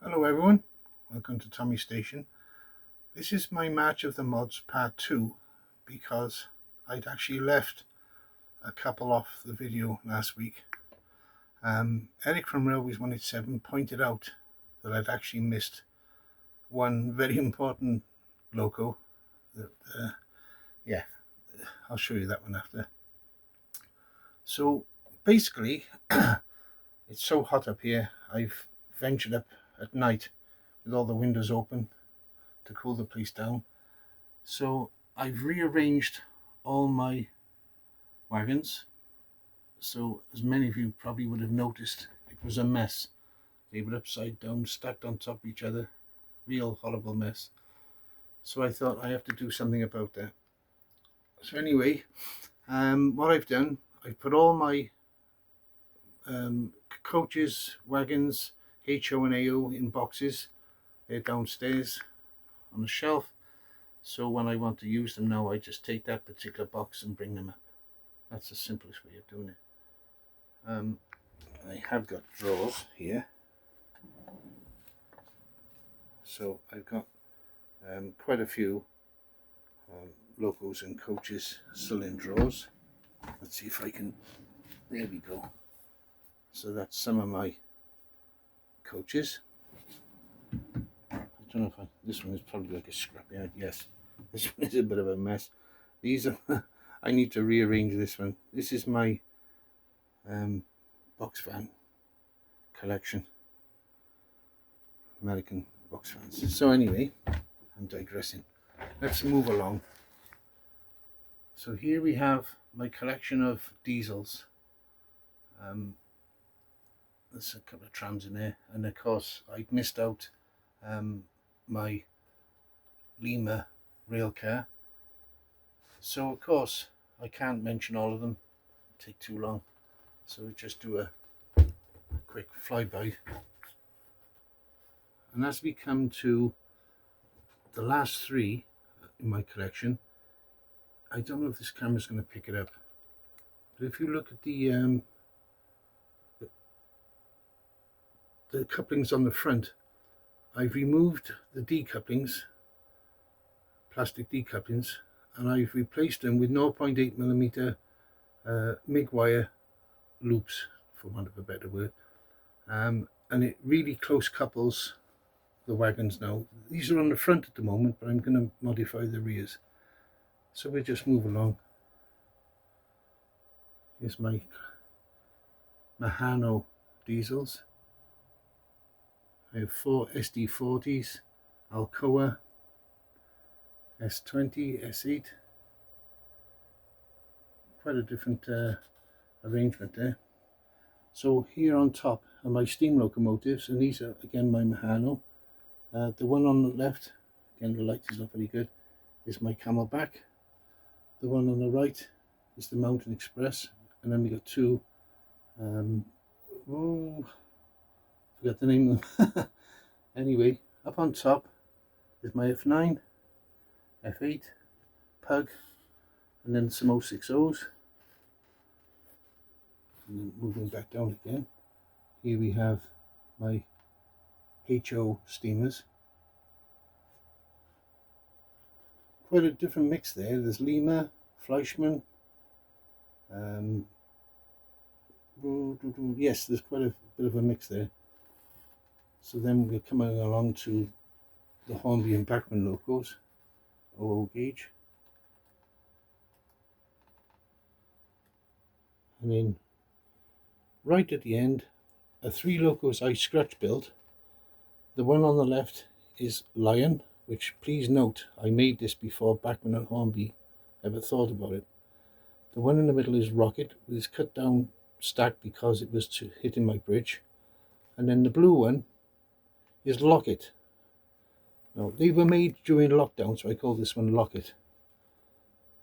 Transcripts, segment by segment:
Hello everyone, welcome to Tommy's Station. This is my March of the Mods part 2 because I'd actually left a couple off the video last week. Eric from Railways 187 pointed out that I'd actually missed one very important loco. Yeah, I'll show you that one after. So basically, it's so hot up here, I've ventured up at night with all the windows open to cool the place down. So I've rearranged all my wagons. So as many of you probably would have noticed, it was a mess. They were upside down, stacked on top of each other. Real horrible mess. So I thought I have to do something about that. So anyway, what I've done, I've put all my coaches, wagons, HO and AO in boxes. They're downstairs on the shelf. So when I want to use them now, I just take that particular box and bring them up. That's the simplest way of doing it. I have got drawers here. So I've got quite a few locos and coaches still in drawers. Let's see if I can, there we go. So that's some of my coaches. I don't know if this one is probably like a scrapyard. Yes, this one is a bit of a mess. These are, I need to rearrange this one. This is my box fan collection. American box fans. So anyway, I'm digressing. Let's move along. So here we have my collection of diesels. There's a couple of trams in there, and of course I missed out my Lima rail car. So of course I can't mention all of them, it'd take too long. So we'll just do a quick flyby. And as we come to the last three in my collection, I don't know if this camera's going to pick it up, but if you look at the couplings on the front, I've removed the decouplings, plastic decouplings, and I've replaced them with 0.8mm MIG wire loops, for want of a better word, and it really close couples the wagons now. These are on the front at the moment, but I'm going to modify the rears. So we'll just move along. Here's my Mahano diesels. I have 4 SD40s, Alcoa, S20, S8. Quite a different arrangement there. So here on top are my steam locomotives, and these are again my Mahano. The one on the left, again the light is not very good, is my Camelback. The one on the right is the Mountain Express, and then we got two, forgot the name of them. Anyway, up on top is my F9, F8, Pug, and then some 060s. And then moving back down again, here we have my HO steamers. Quite a different mix there. There's Lima, Fleischmann. Yes, there's quite a bit of a mix there. So then we're coming along to the Hornby and Bachmann locos, 00 gauge. And then right at the end are 3 locos I scratch built. The one on the left is Lion, which please note, I made this before Bachmann and Hornby ever thought about it. The one in the middle is Rocket, with its cut down stack because it was to hitting my bridge. And then the blue one is Locket. Now, they were made during lockdown, so I call this one Locket.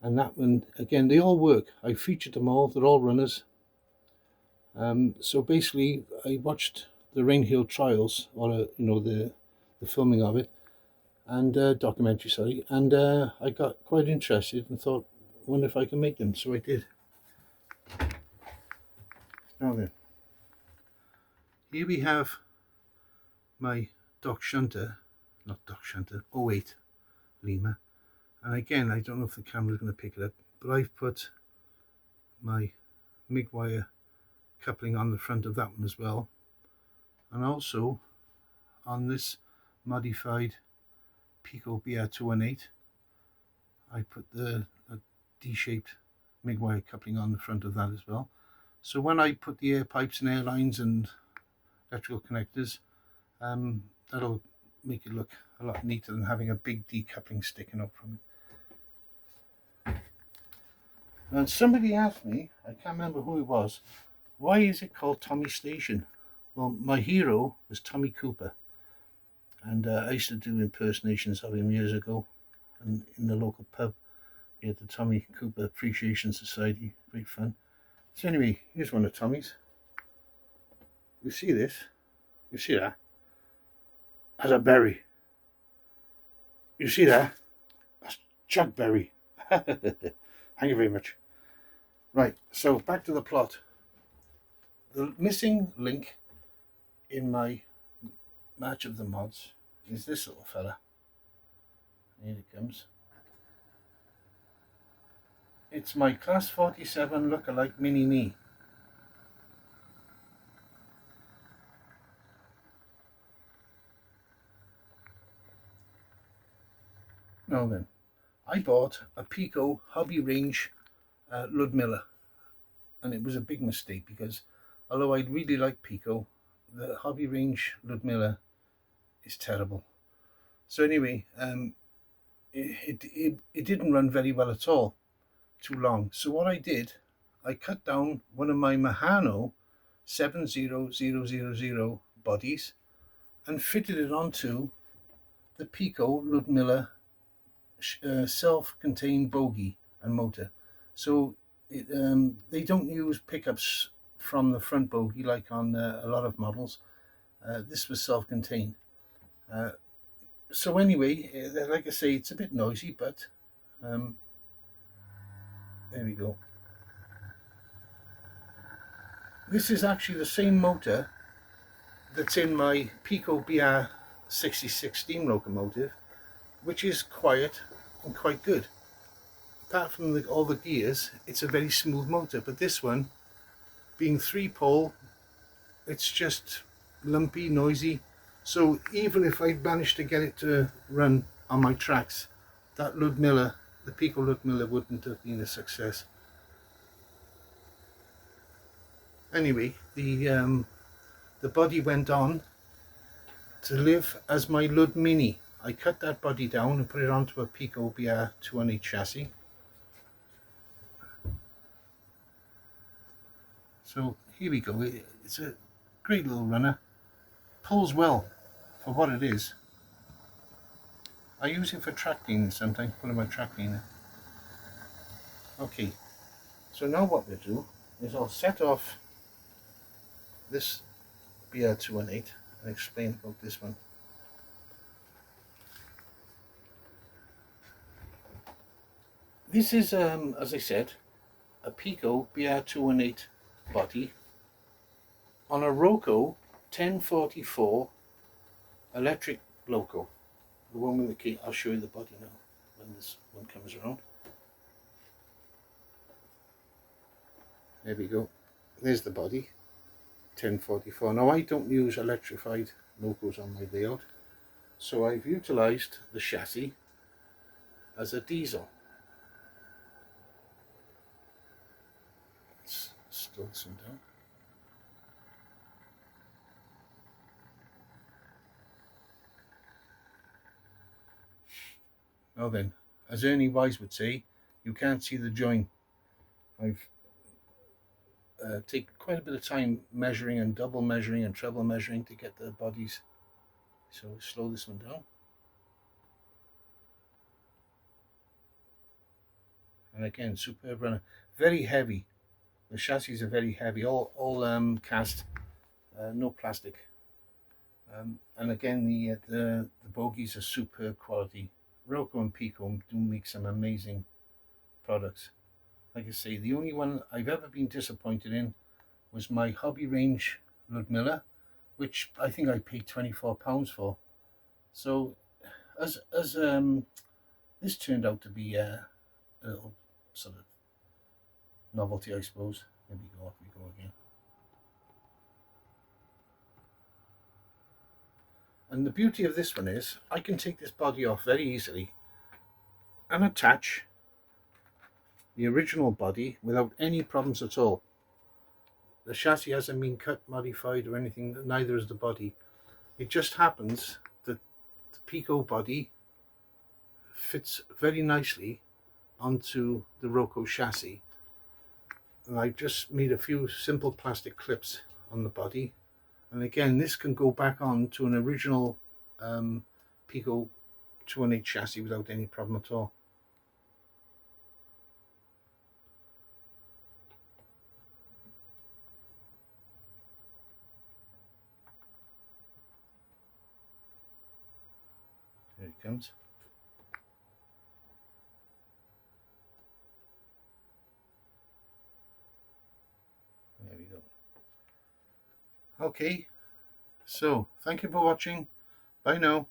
And that one, again, they all work. I featured them all, they're all runners. So basically, I watched the Rainhill trials, or the filming of it, and documentary, sorry, and I got quite interested and thought, wonder if I can make them. So I did. Now then, here we have my Dock Shunter, not Dock Shunter, 08 Lima. And again, I don't know if the camera's going to pick it up, but I've put my MIG wire coupling on the front of that one as well. And also on this modified Pico BR218, I put a D-shaped MIG wire coupling on the front of that as well. So when I put the air pipes and air lines and electrical connectors, that'll make it look a lot neater than having a big decoupling sticking up from it. And somebody asked me, I can't remember who it was, why is it called Tommy Station? Well, my hero was Tommy Cooper, and I used to do impersonations of him years ago, and in the local pub we had the Tommy Cooper Appreciation Society. Great fun. So anyway, here's one of Tommy's. You see this? You see that? That's a berry. You see that? That's Chuck Berry. Thank you very much. Right, so back to the plot. The missing link in my match of the mods is this little fella. Here it comes. It's my Class 47 lookalike Mini Me. Now then, I bought a Pico Hobby Range Ludmilla, and it was a big mistake because although I'd really like Pico, the Hobby Range Ludmilla is terrible. So anyway, it didn't run very well at all, too long. So what I did, I cut down one of my Mahano 70000 bodies and fitted it onto the Pico Ludmilla self-contained bogie and motor. So they don't use pickups from the front bogie like on a lot of models. This was self-contained. So anyway, like I say, it's a bit noisy, but there we go. This is actually the same motor that's in my Pico BR66 steam locomotive, which is quiet and quite good. Apart from all the gears, it's a very smooth motor, but this one, being 3-pole, it's just lumpy, noisy. So even if I managed to get it to run on my tracks, that Ludmilla, the Pico Ludmilla, wouldn't have been a success. Anyway, the body went on to live as my Lud Mini. I cut that body down and put it onto a Pico BR218 chassis. So here we go. It's a great little runner. Pulls well for what it is. I use it for track cleaning sometimes, putting my track cleaner. Okay, so now what we'll do is I'll set off this BR218 and explain about this one. This is, as I said, a Pico BR218 body on a Roco 1044 electric loco. The one with the key. I'll show you the body now when this one comes around. There we go. There's the body, 1044. Now I don't use electrified locos on my layout, so I've utilised the chassis as a diesel. Let's slow this one down. Now then, as Ernie Wise would say, you can't see the join. I've taken quite a bit of time measuring and double measuring and treble measuring to get the bodies. So slow this one down. And again, superb runner. Very heavy. The chassis are very heavy. All cast, no plastic. And again, the bogies are superb quality. Roco and Pico do make some amazing products. Like I say, the only one I've ever been disappointed in was my Hobby Range Ludmilla, which I think I paid £24 for. So as this turned out to be a little sort of novelty, I suppose. There we go. Off we go again. And the beauty of this one is I can take this body off very easily and attach the original body without any problems at all. The chassis hasn't been cut, modified or anything, neither is the body. It just happens that the Pico body fits very nicely onto the Locos chassis. And I just made a few simple plastic clips on the body, and again this can go back on to an original Pico 218 chassis without any problem at all. There it comes. There we go. Okay, so thank you for watching. Bye now.